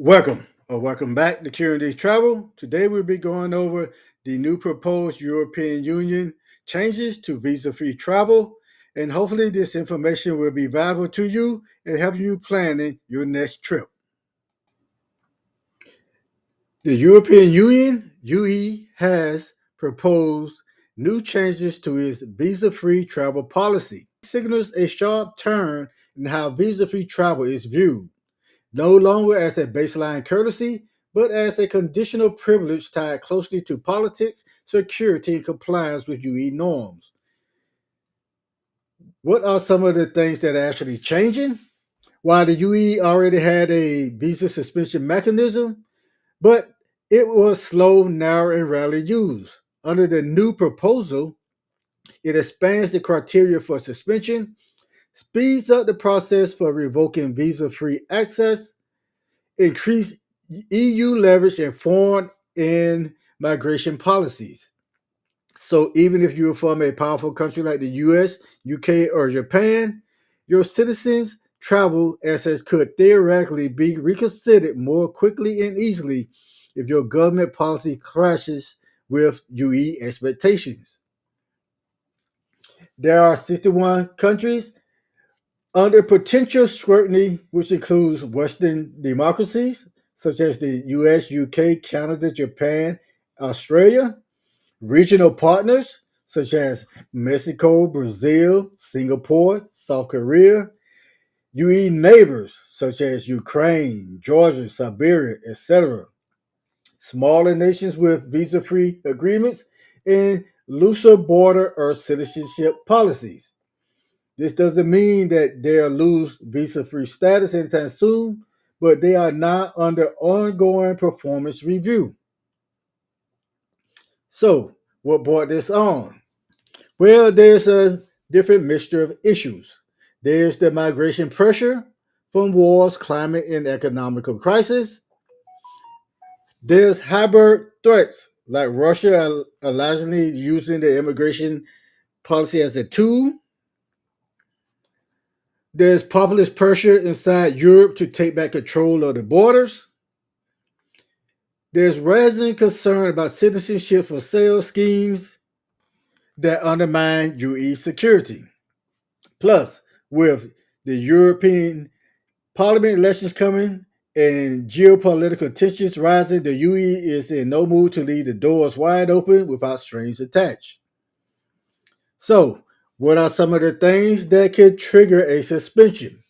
Welcome back to Q&D Travel. Today we'll be going over the new proposed European Union changes to visa-free travel, and hopefully this information will be valuable to you and help you planning your next trip. The European Union, UE, has proposed new changes to its visa-free travel policy. It signals a sharp turn in how visa-free travel is viewed, no longer as a baseline courtesy, but as a conditional privilege tied closely to politics, security, and compliance with UE norms. What are some of the things that are actually changing? While the UE already had a visa suspension mechanism, but it was slow, narrow, and rarely used. Under the new proposal, it expands the criteria for suspension, speeds up the process for revoking visa-free access, increase EU leverage in foreign and migration policies. So even if you're from a powerful country like the US, UK, or Japan, your citizens' travel assets could theoretically be reconsidered more quickly and easily if your government policy clashes with UE expectations. There are 61 countries under potential scrutiny, which includes Western democracies such as the US, UK, Canada, Japan, Australia, regional partners such as Mexico, Brazil, Singapore, South Korea, UE neighbors such as Ukraine, Georgia, Siberia, etc., smaller nations with visa free agreements, and looser border or citizenship policies. This doesn't mean that they'll lose visa free status anytime soon, but they are not under ongoing performance review. So, what brought this on? Well, there's a different mixture of issues. There's the migration pressure from wars, climate, and economical crisis. There's hybrid threats, like Russia allegedly using the immigration policy as a tool. There's populist pressure inside Europe to take back control of the borders. There's rising concern about citizenship for sale schemes that undermine UE security. Plus, with the European Parliament elections coming and geopolitical tensions rising, the UE is in no mood to leave the doors wide open without strings attached. So, what are some of the things that could trigger a suspension?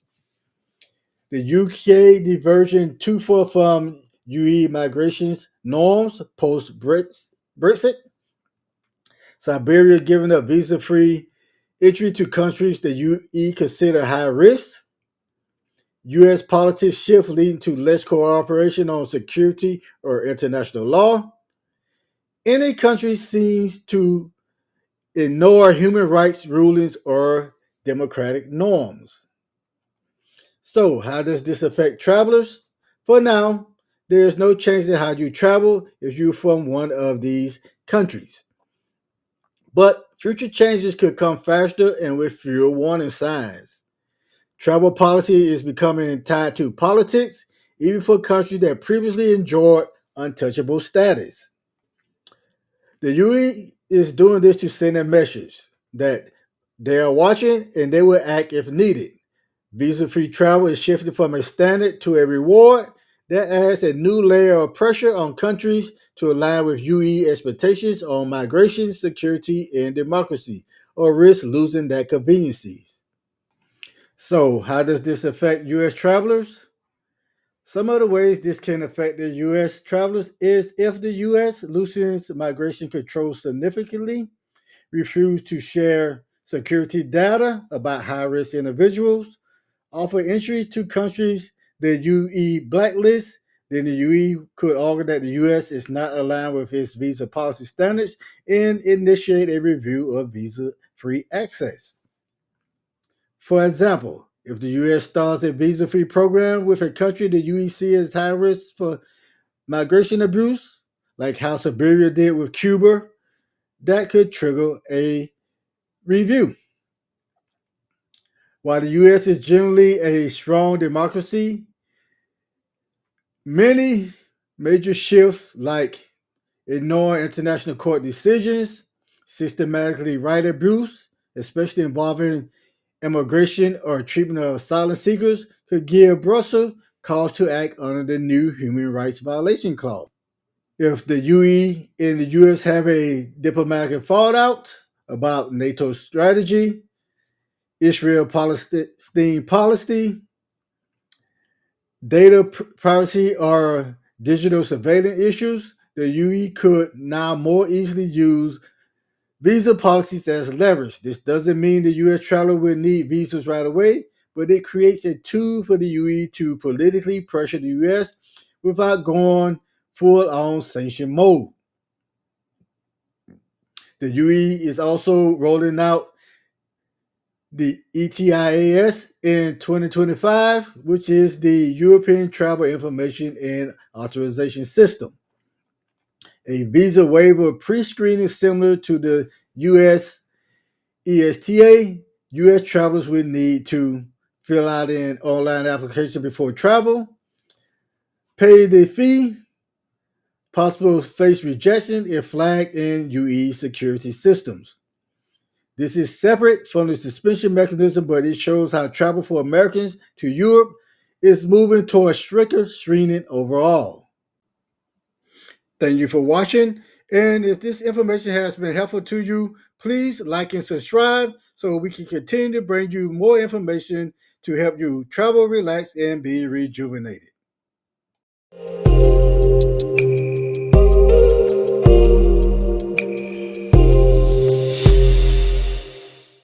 The UK diversion too far from UE migrations norms post Brexit. Siberia giving up visa free entry to countries the UE consider high risk. US politics shift leading to less cooperation on security or international law. Any country seems to ignore human rights rulings or democratic norms. So, how does this affect travelers? For now, there is no change in how you travel if you're from one of these countries. But future changes could come faster and with fewer warning signs. Travel policy is becoming tied to politics, even for countries that previously enjoyed untouchable status. The UE is doing this to send a message that they are watching and they will act if needed. Visa free travel is shifting from a standard to a reward that adds a new layer of pressure on countries to align with UE expectations on migration, security, and democracy, or risk losing that conveniencies. So, how does this affect US travelers? Some of the ways this can affect the US travelers is if the US loosens migration controls significantly, refuse to share security data about high risk individuals, offer entry to countries the UE blacklist, then the UE could argue that the US is not aligned with its visa policy standards and initiate a review of visa free access. For example, if the US starts a visa free program with a country the UE sees as high risk for migration abuse, like how Siberia did with Cuba, that could trigger a review. While the US is generally a strong democracy, Many major shifts, like ignoring international court decisions, systematically right abuse, especially involving immigration or treatment of asylum seekers, could give Brussels cause to act under the new human rights violation clause. If the UE and the US have a diplomatic fallout about NATO strategy, Israel Palestine policy, data privacy, or digital surveillance issues, the UE could now more easily use visa policies as leverage. This doesn't mean the US traveler will need visas right away, but it creates a tool for the UE to politically pressure the US without going full on sanction mode. The UE is also rolling out the ETIAS in 2025, which is the European Travel Information and Authorization System. A visa waiver pre-screening similar to the US ESTA. US travelers will need to fill out an online application before travel, pay the fee, possible face rejection if flagged in UE security systems. This is separate from the suspension mechanism, but it shows how travel for Americans to Europe is moving toward stricter screening overall. Thank you for watching. And if this information has been helpful to you, please like and subscribe so we can continue to bring you more information to help you travel, relax, and be rejuvenated.